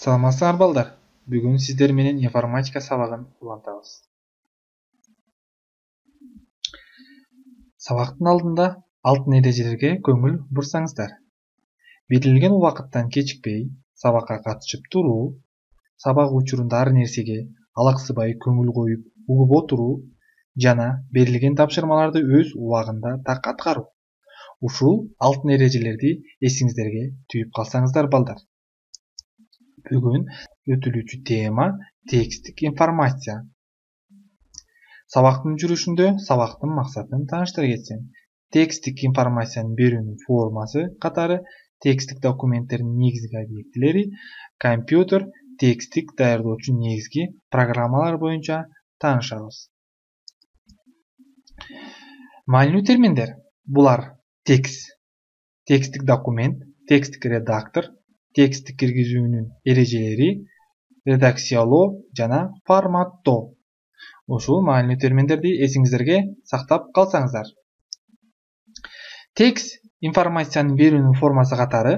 Саламатсыңар балдар. Бүгін сіздер менен информатика сабагын улантабыз. Сабактын алдында алтын эрежелерге көңүл бурсаңыздар. Берилген убакыттан кечикпей сабакка катышып туруу, сабак учурунда ар нерсеге алаксыбай көңүл коюп угуп отуруу жана берилген тапшырмаларды өз убагында так аткаруу. Ушул алтын эрежелерди эсиңиздерге түйүп калсаңыздар балдар. Бүгүн өтүлүүчү тема текстик информация. Сабактын жүрүшүндө сабактын максатын тааныштыра кетсем, текстик информациянын берүүнүн формасы катары текстик документтердин негизги объектилери, компьютер, текстик даярдоочу негизги программалар боюнча таанышабыз. Маанилүү терминдер булар текст, текстик документ, текстик редактор, текстик киргизүүнүн эрежелери, редакциялоо жана форматтоо. Ушул маанилүү терминдерди эсиңиздерге сактап калсаңыздар. Текст информациянын берүүнүн формасы катары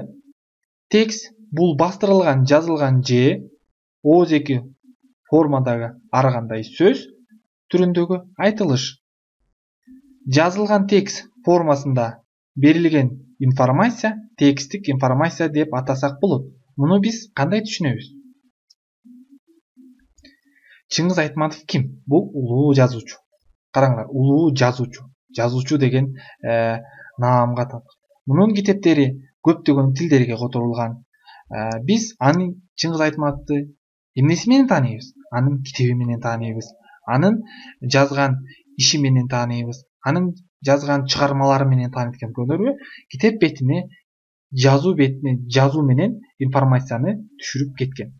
текст бул бастырылган, жазылган же ооз2 формадагы ар кандай сөз түрүндөгү айтылыш. Жазылган текст формасында берилген информация текстик информация деп атасак болот. Муну биз кандай түшүнөбүз? Чыңгыз Айтматов ким? Бул улуу жазуучу. Караңдар, улуу жазуучу. Жазуучу деген наамга татык. Мунун китептери көптөгөн тилдерге которулган. Биз аны Чыңгыз Айтматовду эмнеси менен тааныйбыз? Анын китеби менен тааныйбыз. Анын жазган иши менен тааныйбыз. Анын жазган чыгармалары менен тааныйт экенбиз. Китеп бетине, жазуу менен информацияны түшүрүп кеткен.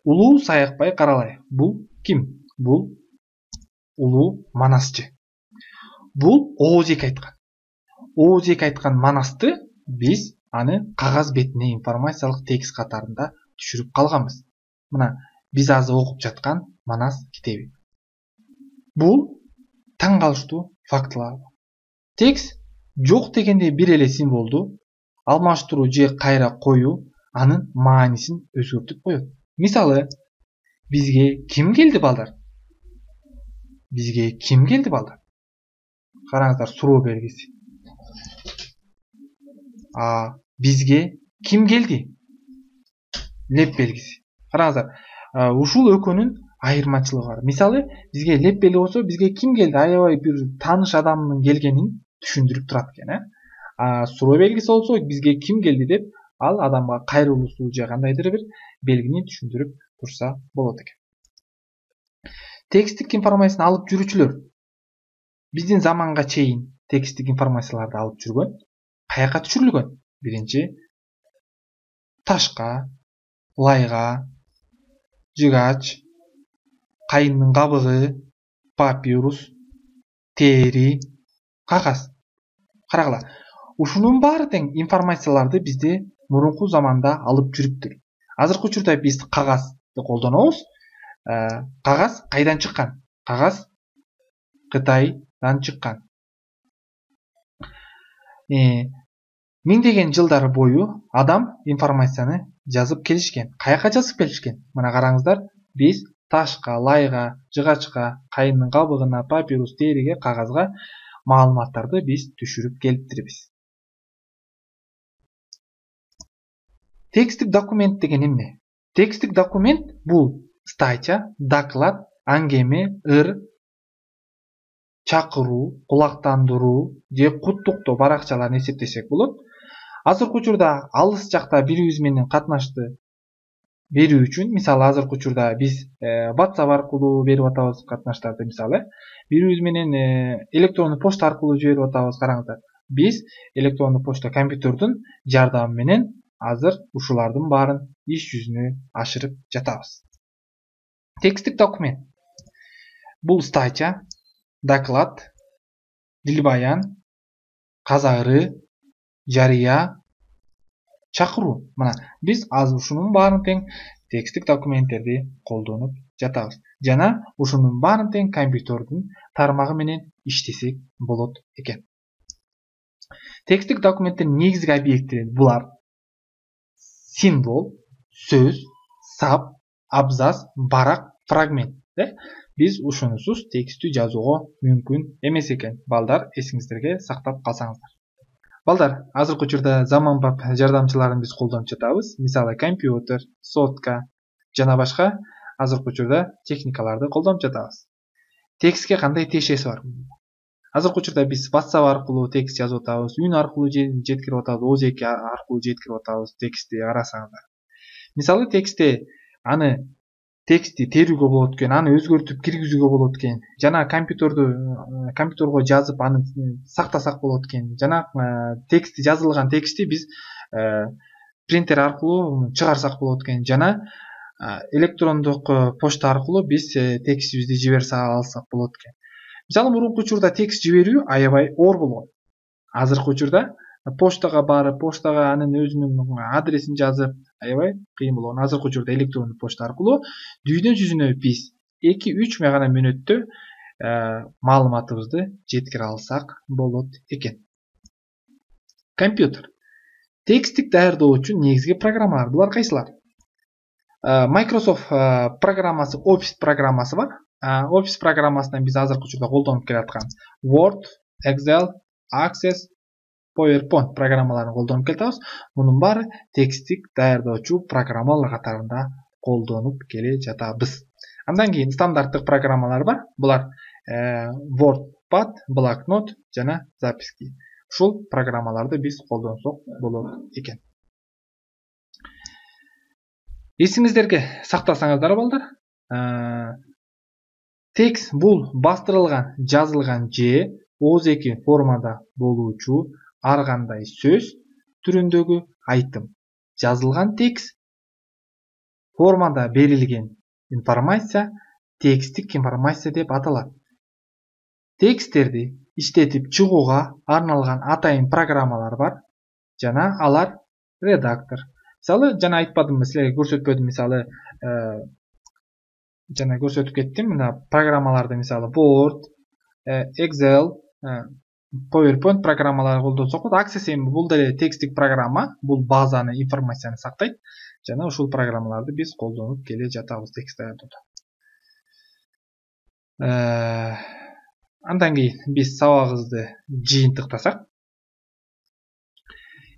Улуу Саякбай каралай. Бул ким? Бул улуу манасчы. Бул ооз2 айткан. ооз2 айткан манасты биз аны кагаз бетине информациялык текст катарында түшүрүп калганбыз. Мына биз азыр окуп жаткан Манас китеби. Бул таң калыштуу фактылар. Текст жок дегенде бир эле символду алмаштыруу же кайра коюу анын маанисин өзгөртүп коет. Мисалы, бизге ким келди балдар? Бизге ким келди балдар? Караңыздар, суроо белгиси. Бизге ким келди? Леп белгиси. Караңыздар, ушул экөөнүн айырмачылыгы бар. Мисалы, бизге леп белги болсо, бизге ким келди? Аябай бир тааныш адамдын келгенин түшүндүрүп турат экен, суроо белгиси болсо, бизге ким келди деп, ал адамга кайрылуусу же кандайдыр бир белгини түшүндүрүп турса болот экен. Текстик информацияны алып жүрүүчүлөр биздин заманга чейин текстик информацияларды алып жүргөн. Каяка түшүрүлгөн? Биринчи ташка, лайга, жыгач, кайындын кабыгы, папирус, тери, кагаз. Карагыла, ушунун баары тең информацияларды бизде мурунку заманда алып жүрүптүр. Азыркы учурда биз кагазды колдонобуз. Кагаз кайдан чыккан? Кагаз Кытайдан чыккан. Миңдеген жылдар бою адам информацияны жазып келишкен. Каяка жазып келишкен? Мына караңыздар, биз ташка, лайга, жыгачка, кайындын кабыгына, папирус, териге, кагазга маалыматтарды биз түшүрүп келиптирбиз. Текстик документ деген эмне? Текстик документ бул статья, доклад, аңгеме, ыр, чакыруу, кулактандыруу же куттуктоо баракчаларын эсептесек болот. Азыркы учурда алыс жакта бирибиз менен катнашты берүү үчүн, мисалы азыркы учурда биз WhatsApp аркылуу берип атабыз катнаштарды, мисалы бирибиз менен электрондук почта аркылуу жиберип атабыз. Караңыздар, биз электрондук почта компьютердин жардамы менен азыр ушулардын баарын иш жүзүнө ашырып жатабыз. Текстик документ бул статья, доклад, дилбаян, каза-ыры, жарыя, чакыруу. Мына биз азыр ушунун баарын тең текстик документтерди колдонуп жатабыз. Жана ушунун баарын тең компьютердин тармагы менен иштесек болот экен. Текстик документтин негизги объектилери булар: символ, сөз, сап, абзац, барак, фрагмент. Биз ушунусуз текстти жазууга мүмкүн эмес экен. Балдар, эсиңиздерге сактап калсаңыздар. Балдар, азыркы учурда заманбап жардамчыларын биз колдонуп жатабыз. Мисалы, компьютер, сотка жана башка азыркы учурда техникаларды колдонуп жатабыз. Текстке кандай тиешеси бар? Азыркы учурда биз WhatsApp аркылуу текст жазып атабыз, үн аркылуу жеткирип атабыз, OZK аркылуу жеткирип атабыз текстти карасаңыздар. Мисалы, текстти терүүгө болот экен, аны өзгөртүп киргизүүгө болот экен. Жана компьютерго жазып аны сактасак болот экен. Жана текстти жазылган текстти биз принтер аркылуу чыгарсак болот экен. Жана электрондук почта аркылуу биз текстибизди жибере алсак болот экен. Мисалы, мурунку учурда текст жиберүү аябай оор болгон. Азыркы учурда почтага барып, поштага анын өзүнүн адресин жазып, аябай кыйын болгон. Азыркы учурда электрондук почта аркылуу дүйнө жүзүнө биз 2-3 гана мүнөттө маалыматыбызды жеткире алсак болот экен. Компьютер. Текстти даярдоо үчүн негизги программалар булар кайсылар? Microsoft программасы, Office программасы бар. Office программасынан биз азыркы учурда колдонуп келаткан Word, Excel, Access, PowerPoint программаларын колдонуп келатабыз. Мунун баары текстти даярдоочу программалар катарында колдонуп келе жатабыз. Андан кийин стандарттык программалар бар. Булар WordPad, Blocknote жана записки. Ушул программаларды биз колдонсок болот экен. Эсиңиздерге сактасаңыздар, балдар, текст бул бастырылган, жазылган же OZK формада болуучу ар кандай сөз түрүндөгү айтым. Жазылган текст формада берилген информация тексттик информация деп аталат. Тексттерди иштетип чыгууга арналган атайын программалар бар. Жана алар редактор. Мисалы, жана айтпадымбы, силерге көрсөтпөдүм. Мисалы, жана көрсөтүп кеттим. Мына программаларды, мисалы, Word, Excel, PowerPoint программалары колдонсок болот. Access эми бул деле тексттик программа, бул базаны, информацияны сактайт. Жана ушул программаларды биз колдонуп келе жатабыз текст даярдоодо. Андан кийин биз сабагыбызды жыйынтыктасак.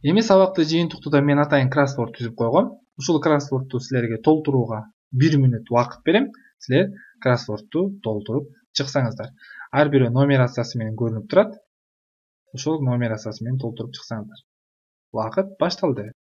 Эми сабакты жыйынтыктоодо мен атайын кроссворд түзүп койгом. Ушул кроссвордду силерге толтурууга 1 мүнөт убакыт берем. Силер кроссвордду толтуруп чыксаңыздар. Ар бирөө нумерациясы менен көрүнүп турат. Ошол нумерациясы менен толтуруп чыксаңыздар. Убакыт башталды.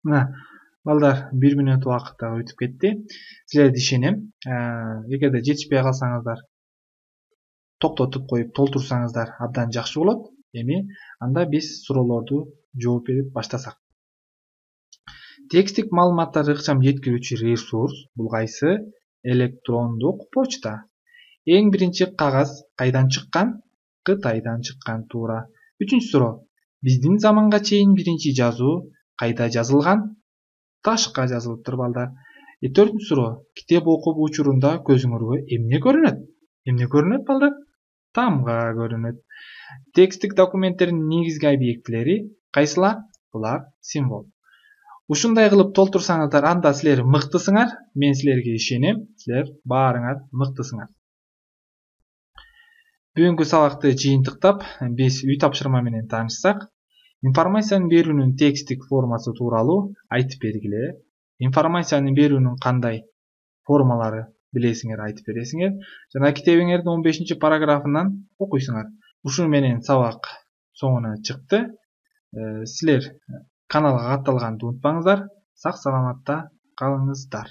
Мына, балдар, 1 мүнөт убакыт да өтүп кетти. Силерди ишенем. Эгерде жетишпей калсаңыздар, токтотуп коюп толтурсаңыздар абдан жакшы болот. Эми анда биз суроолорду жооп берип баштасак. Текстик маалыматтарды ыкчам жеткирүүчү ресурс бул кайсы? Электрондук почта. Эң биринчи кагаз кайдан чыккан? Кытайдан чыккан, туура. 3-үнчү суроо. Биздин заманга чейин биринчи жазуу кайда жазылган? Ташка жазылыптыр, балдар. 4-үнчү суроо. Китеп окуп учурунда көзүңөргө эмне көрүнөт? Эмне көрүнөт, балдар? Тамга көрүнөт. Текстик документтердин негизги объектилери кайсылар? Булар символ. Ушундай кылып толтурсаңыздар, анда силер мыктысыңар. Мен силерге ишенем. Силер баарыңар мыктысыңар. Бүгүнкү сабакты жыйынтыктап, биз үй тапшырма менен таанышсак. Информациянын берүүнүн текстик формасы тууралуу айтып бергиле. Информациянын берүүнүн кандай формалары билесиңер айтып бересиңер. Жана китебиңердин 15 параграфынан окуйсуңар. Ушун менен сабак соңуна чыкты. Силер каналга катталганды унутпаңыздар. Сак саламатта калыңыздар.